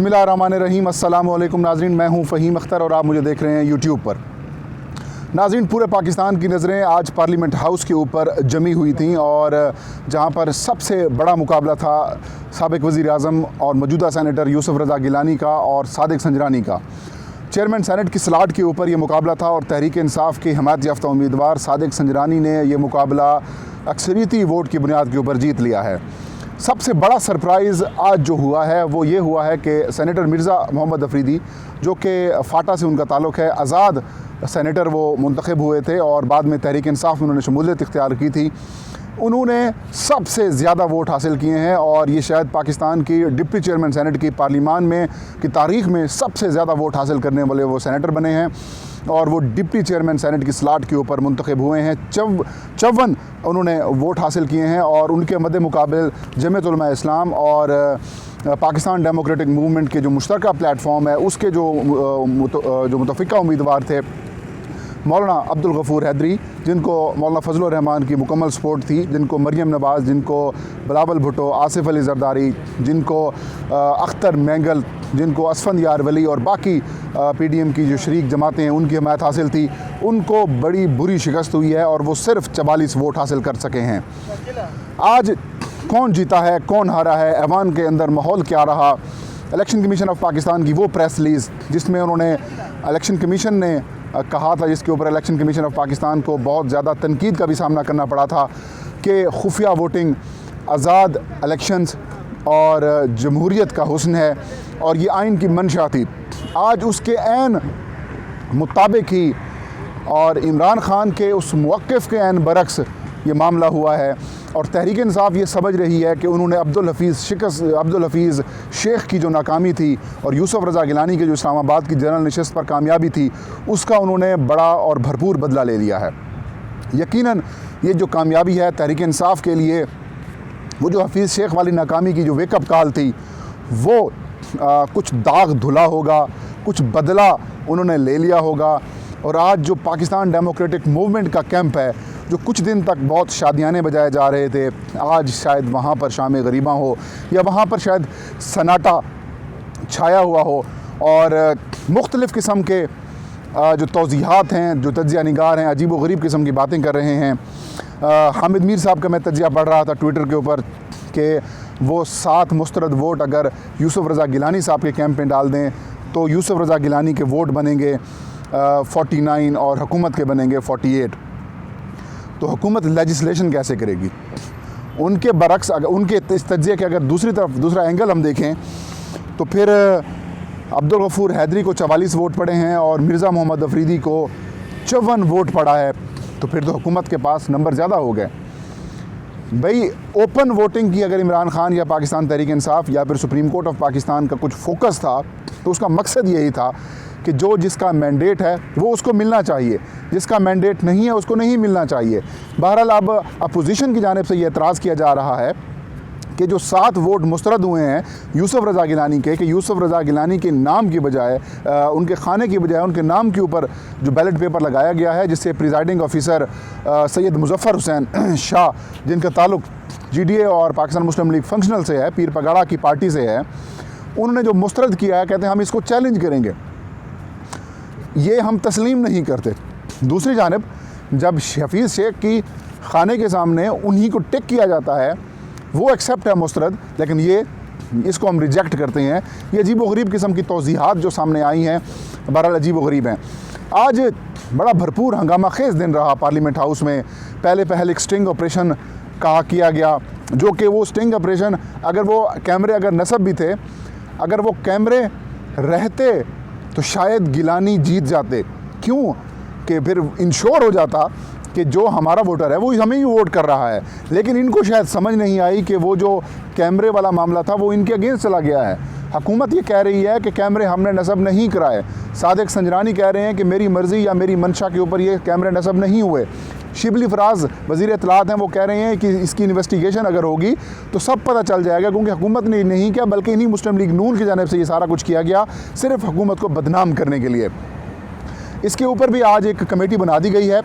बिस्मिल्लाहिर्रहमानिर्रहीम। अस्सलाम वालेकुम नाज़रीन, मैं हूं फ़हीम अख्तर और आप मुझे देख रहे हैं यूट्यूब पर। नाज़रीन, पूरे पाकिस्तान की नज़रें आज पार्लियामेंट हाउस के ऊपर जमी हुई थीं और जहां पर सबसे बड़ा मुकाबला था साबिक़ वज़ीर आज़म और मौजूदा सेनेटर यूसुफ़ रज़ा गिलानी का और सादिक संजरानी का। चेयरमैन सेनेट की स्लॉट के ऊपर ये मुकाबला था और तहरीक इंसाफ के हिमायत याफ्ता उम्मीदवार सादिक संजरानी ने यह मुकाबला अक्सरियती वोट की बुनियाद के ऊपर जीत लिया है। सबसे बड़ा सरप्राइज़ आज जो हुआ है वो ये हुआ है कि सेनेटर मिर्ज़ा मोहम्मद अफरीदी, जो कि फ़ाटा से उनका ताल्लुक़ है, आज़ाद सेनेटर वो मुंतखब हुए थे और बाद में तहरीक इंसाफ में उन्होंने शमूलियत इख्तियार की थी। उन्होंने सबसे ज़्यादा वोट हासिल किए हैं और ये शायद पाकिस्तान की डिप्टी चेयरमैन सेनेट की पार्लियामान में की तारीख़ में सबसे ज़्यादा वोट हासिल करने वाले वो सेनेटर बने हैं और वो डिप्टी चेयरमैन सेनेट की स्लॉट के ऊपर मुंतखब हुए हैं। 54 उन्होंने वोट हासिल किए हैं और उनके मद्दे मुकाबिल जमीयत उलमा इस्लाम और पाकिस्तान डेमोक्रेटिक मूवमेंट के जो मुश्तरका प्लेटफॉर्म है उसके जो मुतफ़िका उम्मीदवार थे, मौलाना अब्दुल गफूर हैदरी, जिनको मौलाना फजलुर रहमान की मुकम्मल सपोर्ट थी, जिनको मरियम नवाज़, जिनको बिलावल भुट्टो, आसिफ अली जरदारी, जिनको अख्तर मैंगल, जिनको असफंद यार वली और बाकी PDM की जो शरीक जमातें हैं उनकी हिमायत हासिल थी, उनको बड़ी बुरी शिकस्त हुई है और वो सिर्फ 44 वोट हासिल कर सके हैं। आज कौन जीता है, कौन हारा है, ऐवान के अंदर माहौल क्या रहा, इलेक्शन कमीशन ऑफ पाकिस्तान की वो प्रेस रिलीज़ जिसमें उन्होंने इलेक्शन कमीशन ने कहा था, जिसके ऊपर इलेक्शन कमीशन ऑफ पाकिस्तान को बहुत ज़्यादा तनकीद का भी सामना करना पड़ा था कि खुफिया वोटिंग, आज़ाद इलेक्शंस और जमहूरियत का हुस्न है और ये आइन की मंशा थी। आज उसके ऐन मुताबिक ही और इमरान ख़ान के उस मौक़िफ़ के ऐन बरक्स ये मामला हुआ है और तहरीक इंसाफ ये समझ रही है कि उन्होंने अब्दुल हफीज़ शेख की जो नाकामी थी और यूसुफ़ रज़ा गिलानी के जो इस्लामाबाद की जनरल नशिस्त पर कामयाबी थी उसका उन्होंने बड़ा और भरपूर बदला ले लिया है। यकीनन ये जो कामयाबी है तहरीक इंसाफ के लिए, वो जो हफीज़ शेख वाली नाकामी की जो वेकअप कॉल थी वो कुछ दाग धुला होगा, कुछ बदला उन्होंने ले लिया होगा और आज जो पाकिस्तान डेमोक्रेटिक मूवमेंट का कैंप है, जो कुछ दिन तक बहुत शादियाने बजाए जा रहे थे, आज शायद वहाँ पर शाम गरीबा हो या वहाँ पर शायद सन्नाटा छाया हुआ हो और मुख्तलिफ़ किस्म के जो तौज़ीहात हैं, जो तज्ज़िया निगार हैं, अजीब व गरीब किस्म की बातें कर रहे हैं। हामिद मीर साहब का मैं तज्ज़िया पढ़ रहा था ट्विटर के ऊपर कि वो 7 मुस्तरद वोट अगर यूसुफ़ रज़ा गिलानी साहब के कैंप में डाल दें तो यूसुफ़ रज़ा गिलानी के वोट बनेंगे 49 और हुकूमत के बनेंगे 48। तो हुकूमत लेजिस्लेशन कैसे करेगी? उनके बरक्स अगर उनके इस तज्ज़िये के अगर दूसरी तरफ दूसरा एंगल हम देखें तो फिर अब्दुल गफूर हैदरी को 44 वोट पड़े हैं और मिर्ज़ा मोहम्मद अफरीदी को 54 वोट पड़ा है, तो फिर तो हुकूमत के पास नंबर ज़्यादा हो गए। भाई ओपन वोटिंग की अगर इमरान ख़ान या पाकिस्तान तहरीक इंसाफ या फिर सुप्रीम कोर्ट ऑफ पाकिस्तान का कुछ फोकस था तो उसका मकसद यही था कि जो जिसका मैंडेट है वो उसको मिलना चाहिए, जिसका मैंडेट नहीं है उसको नहीं मिलना चाहिए। बहरहाल अब अपोजिशन की जानिब से ये एतराज़ किया जा रहा है कि जो 7 वोट मुस्तरद हुए हैं यूसुफ़ रज़ा गिलानी के, कि यूसुफ़ रज़ा गिलानी के नाम की बजाय उनके खाने की बजाय उनके नाम के ऊपर जो बैलेट पेपर लगाया गया है, जिससे प्रिजाइडिंग ऑफिसर सैयद मुज़फ़्फ़र हुसैन शाह, जिनका ताल्लुक़ GDA और पाकिस्तान मुस्लिम लीग फंक्शनल से है, पीर पगाड़ा की पार्टी से है, उन्होंने जो मुस्तरद किया है, कहते हैं हम इसको चैलेंज करेंगे, ये हम तस्लीम नहीं करते। दूसरी जानिब जब हफीज़ शेख की खाने के सामने उन्हीं को टिक किया जाता है, वो एक्सेप्ट है मुस्तरद, लेकिन इसको हम रिजेक्ट करते हैं। ये अजीब व गरीब किस्म की तौज़ीहात जो सामने आई हैं, बहरहाल अजीब व गरीब हैं। आज बड़ा भरपूर हंगामा खेज़ दिन रहा पार्लियामेंट हाउस में। पहले एक स्टिंग ऑपरेशन कहा किया गया, जो कि वो स्टिंग ऑपरेशन अगर वो कैमरे अगर नस्ब भी थे, अगर वो कैमरे रहते तो शायद गिलानी जीत जाते। क्यों? कि फिर इंश्योर हो जाता कि जो हमारा वोटर है वो हमें ही वोट कर रहा है। लेकिन इनको शायद समझ नहीं आई कि वो जो कैमरे वाला मामला था वो इनके अगेंस्ट चला गया है। हुकूमत ये कह रही है कि कैमरे हमने नस्ब नहीं कराए। सादिक संजरानी कह रहे हैं कि मेरी मर्ज़ी या मेरी मंशा के ऊपर ये कैमरे नस्ब नहीं हुए। शिबली फराज वज़ीर इत्तलात हैं, वो कह रहे हैं कि इसकी इन्वेस्टिगेशन अगर होगी तो सब पता चल जाएगा, क्योंकि हुकूमत ने नहीं किया बल्कि इन्हीं मुस्लिम लीग नून की जानिब से ये सारा कुछ किया गया सिर्फ हुकूमत को बदनाम करने के लिए। इसके ऊपर भी आज एक कमेटी बना दी गई है।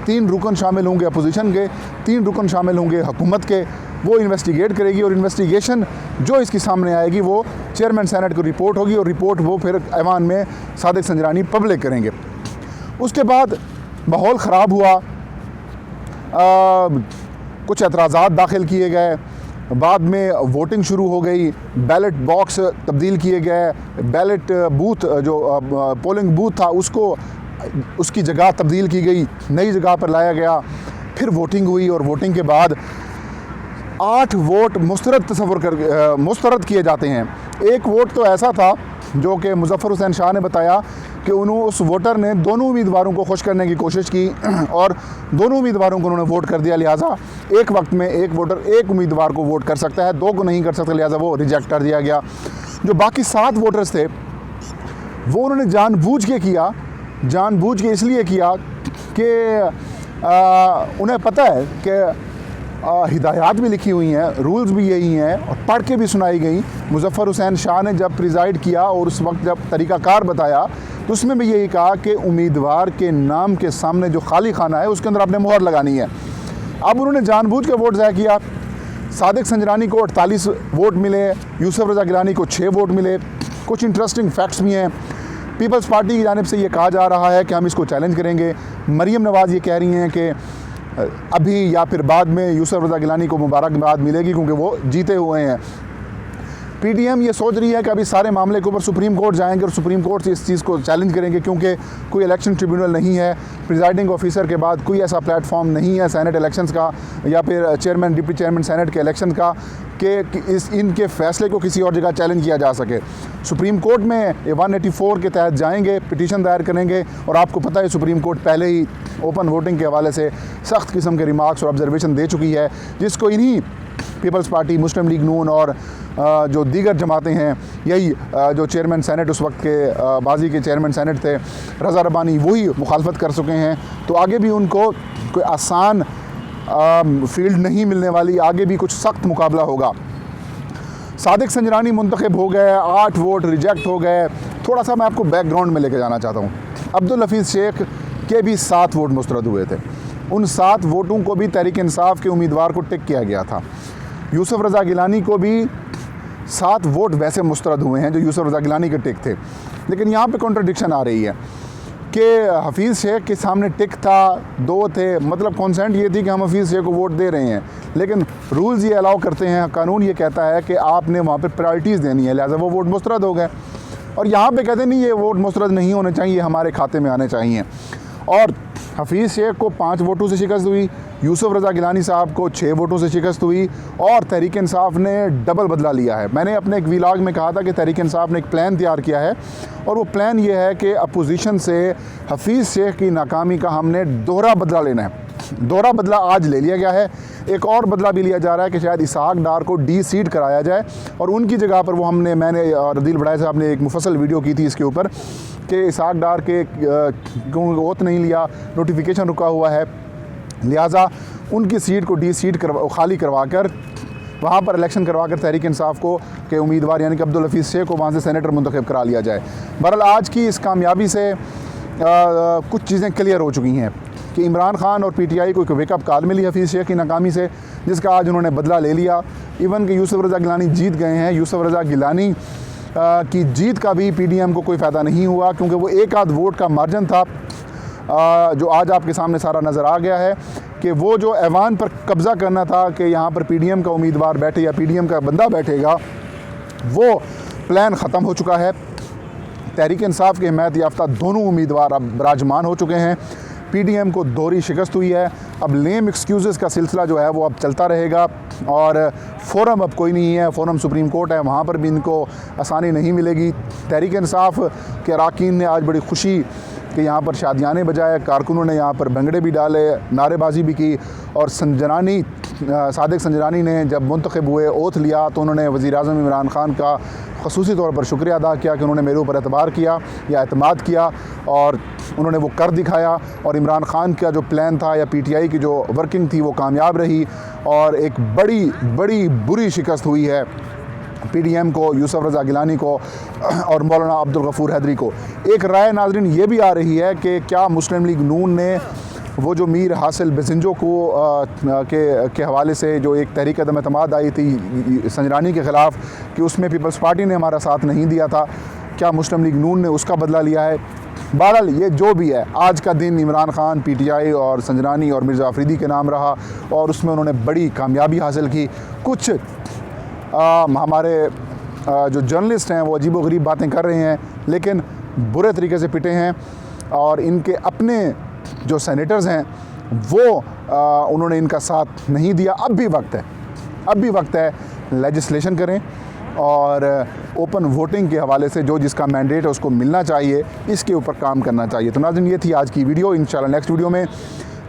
3 रुकन शामिल होंगे अपोजिशन के, 3 रुकन शामिल होंगे हुकूमत के। वो इन्वेस्टिगेट करेगी और इन्वेस्टिगेशन जो इसके सामने आएगी वो चेयरमैन सेनेट को रिपोर्ट होगी और रिपोर्ट वो फिर ऐवान में सादिक संजरानी पब्लिक करेंगे। उसके बाद माहौल ख़राब हुआ, कुछ एतराज़ात दाखिल किए गए, बाद में वोटिंग शुरू हो गई, बैलेट बॉक्स तब्दील किए गए, बैलेट बूथ जो पोलिंग बूथ था उसकी जगह तब्दील की गई, नई जगह पर लाया गया, फिर वोटिंग हुई और वोटिंग के बाद 8 वोट मुस्तरद किए जाते हैं। एक वोट तो ऐसा था जो कि मुजफ्फर हुसैन शाह ने बताया कि उस वोटर ने दोनों उम्मीदवारों को खुश करने की कोशिश की और दोनों उम्मीदवारों को उन्होंने वोट कर दिया, लिहाजा एक वक्त में एक वोटर एक उम्मीदवार को वोट कर सकता है, 2 को नहीं कर सकता, लिहाजा वो रिजेक्ट कर दिया गया। जो बाकी 7 वोटर्स थे वो उन्होंने जानबूझ के इसलिए किया कि उन्हें पता है कि हिदायत भी लिखी हुई हैं, रूल्स भी यही हैं और पढ़ के भी सुनाई गई। मुजफ्फर हुसैन शाह ने जब प्रिजाइड किया और उस वक्त जब तरीक़ाकार बताया तो उसमें भी यही कहा कि उम्मीदवार के नाम के सामने जो खाली खाना है उसके अंदर आपने मोहर लगानी है। अब उन्होंने जानबूझ के वोट ज़ाया किया। सादिक संजरानी को 48 वोट मिले, यूसुफ रज़ा गिलानी को 6 वोट मिले। कुछ इंटरेस्टिंग फैक्ट्स भी हैं। पीपल्स पार्टी की जानिब से ये कहा जा रहा है कि हम इसको चैलेंज करेंगे। मरीम नवाज़ ये कह रही हैं कि अभी या फिर बाद में यूसुफ रज़ा गिलानी को मुबारकबाद मिलेगी क्योंकि वो जीते हुए हैं। पीटीएम ये सोच रही है कि अभी सारे मामले के ऊपर सुप्रीम कोर्ट जाएंगे और सुप्रीम कोर्ट से इस चीज़ को चैलेंज करेंगे क्योंकि कोई इलेक्शन ट्रिब्यूनल नहीं है, प्रिजाइडिंग ऑफिसर के बाद कोई ऐसा प्लेटफॉर्म नहीं है सेनेट इलेक्शंस का या फिर चेयरमैन डिप्टी चेयरमैन सेनेट के इलेक्शन का कि इनके फैसले को किसी और जगह चैलेंज किया जा सके। सुप्रीम कोर्ट में 184 के तहत जाएंगे, पिटीशन दायर करेंगे और आपको पता है सुप्रीम कोर्ट पहले ही ओपन वोटिंग के हवाले से सख्त किस्म के रिमार्क्स और ऑब्जर्वेशन दे चुकी है, जिसको इन्हीं पीपल्स पार्टी, मुस्लिम लीग नून और जो दीगर जमातें हैं, यही जो चेयरमैन सेनेट उस वक्त के बाजी के चेयरमैन सेनेट थे रज़ा रब्बानी, वही मुखालफत कर चुके हैं। तो आगे भी उनको कोई आसान फील्ड नहीं मिलने वाली, आगे भी कुछ सख्त मुकाबला होगा। सादिक संजरानी मुंतखब हो गए, 8 वोट रिजेक्ट हो गए। थोड़ा सा मैं आपको बैकग्राउंड में लेके जाना चाहता हूँ। अब्दुल हफीज़ शेख के भी 7 वोट मुस्तरद हुए थे। उन 7 वोटों को भी तहरीक इंसाफ के उम्मीदवार को टिक किया गया था। यूसुफ रज़ा गिलानी को भी 7 वोट वैसे मुस्तरद हुए हैं जो यूसुफ रज़ा गिलानी के टिक थे, लेकिन यहाँ पे कॉन्ट्रडिक्शन आ रही है कि हफीज़ शेख के सामने टिक था, 2 थे, मतलब कॉन्सेंट ये थी कि हम हफीज़ शेख को वोट दे रहे हैं, लेकिन रूल्स ये अलाउ करते हैं, कानून ये कहता है कि आपने वहाँ पे प्रायोरिटीज़ देनी है, लिहाजा वो वोट मुस्तरद हो गए। और यहाँ पे कहते नहीं ये वोट मुस्तरद नहीं होने चाहिए, हमारे खाते में आने चाहिए। और हफीज़ शेख को 5 वोटों से शिकस्त हुई, यूसुफ रज़ा गिलानी साहब को 6 वोटों से शिकस्त हुई और तहरीक इंसाफ ने डबल बदला लिया है। मैंने अपने एक व्लॉग में कहा था कि तहरीक इंसाफ ने एक प्लान तैयार किया है और वो प्लान ये है कि अपोजिशन से हफीज़ शेख की नाकामी का हमने दोहरा बदला लेना है। दोहरा बदला आज ले लिया गया है, एक और बदला भी लिया जा रहा है कि शायद इसहाक डार को डी-सीट कराया जाए और उनकी जगह पर वो मैंने और रदील बड़ाई साहब ने एक मुफस्सल वीडियो की थी इसके ऊपर कि इसहाक डार के ओथ नहीं लिया, नोटिफिकेशन रुका हुआ है, लिहाजा उनकी सीट को डी-सीट खाली करवा कर वहाँ पर इलेक्शन करवा कर तहरीक इंसाफ को के उम्मीदवार यानी कि अब्दुल हफीज़ शेख को वहाँ से सेनेटर मुंतखब करा लिया जाए। बहरहाल आज की इस कामयाबी से कुछ चीज़ें क्लियर हो चुकी हैं कि इमरान खान और पीटीआई को एक वेकअप कॉल मिली हफीज़ शेख की नाकामी से, जिसका आज उन्होंने बदला ले लिया। इवन कि यूसुफ रज़ा गिलानी जीत गए हैं। यूसुफ रज़ा गिलानी की जीत का भी पीडीएम को कोई फ़ायदा नहीं हुआ क्योंकि वो एक आध वोट का मार्जिन था जो आज आपके सामने सारा नज़र आ गया है कि वो जो ऐवान पर कब्ज़ा करना था कि यहाँ पर पीडीएम का उम्मीदवार बैठे या पीडीएम का बंदा बैठेगा, वो प्लान ख़त्म हो चुका है। तहरीक इंसाफ के हिमायत याफ्ता दोनों उम्मीदवार अब विराजमान हो चुके हैं। पीडीएम को दोहरी शिकस्त हुई है। अब लेम एक्सक्यूज़ का सिलसिला जो है वो अब चलता रहेगा और फ़ोरम अब कोई नहीं है, फ़ोरम सुप्रीम कोर्ट है, वहाँ पर भी इनको आसानी नहीं मिलेगी। तहरीक इंसाफ के अरकान ने आज बड़ी खुशी कि यहाँ पर शादियाने बजाए, कारकुनों ने यहाँ पर भंगड़े भी डाले, नारेबाजी भी की और सादिक संजरानी ने जब मुंतखब हुए, ओथ लिया, तो उन्होंने वज़ीर-ए-आज़म इमरान खान का ख़ुसूसी तौर पर शुक्रिया अदा किया कि उन्होंने मेरे ऊपर एतबार किया या एतमाद किया और उन्होंने वो कर दिखाया। और इमरान खान का जो प्लान था या पीटीआई की जो वर्किंग थी वो कामयाब रही और एक बड़ी बुरी शिकस्त हुई है पीडीएम को, यूसुफ रज़ा गिलानी को और मौलाना अब्दुल गफूर हैदरी को। एक राय नाज़रीन ये भी आ रही है कि क्या मुस्लिम लीग नून ने वो जो मीर हासिल बेसिंजो को के हवाले से जो एक तहरीक अदम एतमाद आई थी संजरानी के ख़िलाफ़ कि उसमें पीपल्स पार्टी ने हमारा साथ नहीं दिया था, क्या मुस्लिम लीग नून ने उसका बदला लिया है। बहरहाल ये जो भी है, आज का दिन इमरान खान, PTI और संजरानी और मिर्ज़ा अफरीदी के नाम रहा और उसमें उन्होंने बड़ी कामयाबी हासिल की। कुछ हमारे जो जर्नलिस्ट हैं वो अजीबोगरीब बातें कर रहे हैं, लेकिन बुरे तरीके से पिटे हैं और इनके अपने जो सेनेटर्स हैं वो उन्होंने इनका साथ नहीं दिया। अब भी वक्त है लेजिस्लेशन करें और ओपन वोटिंग के हवाले से जो जिसका मैंडेट है उसको मिलना चाहिए, इसके ऊपर काम करना चाहिए। तो नाज़रीन, ये थी आज की वीडियो। इंशाल्लाह नेक्स्ट वीडियो में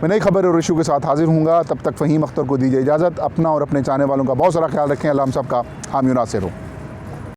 मैं नई खबर और इशू के साथ हाजिर हूँगा। तब तक फ़हीम अख्तर को दीजिए इजाज़त। अपना और अपने चाहने वालों का बहुत सारा ख्याल रखें। अल्लाह हम सब का हामी नासिर हो।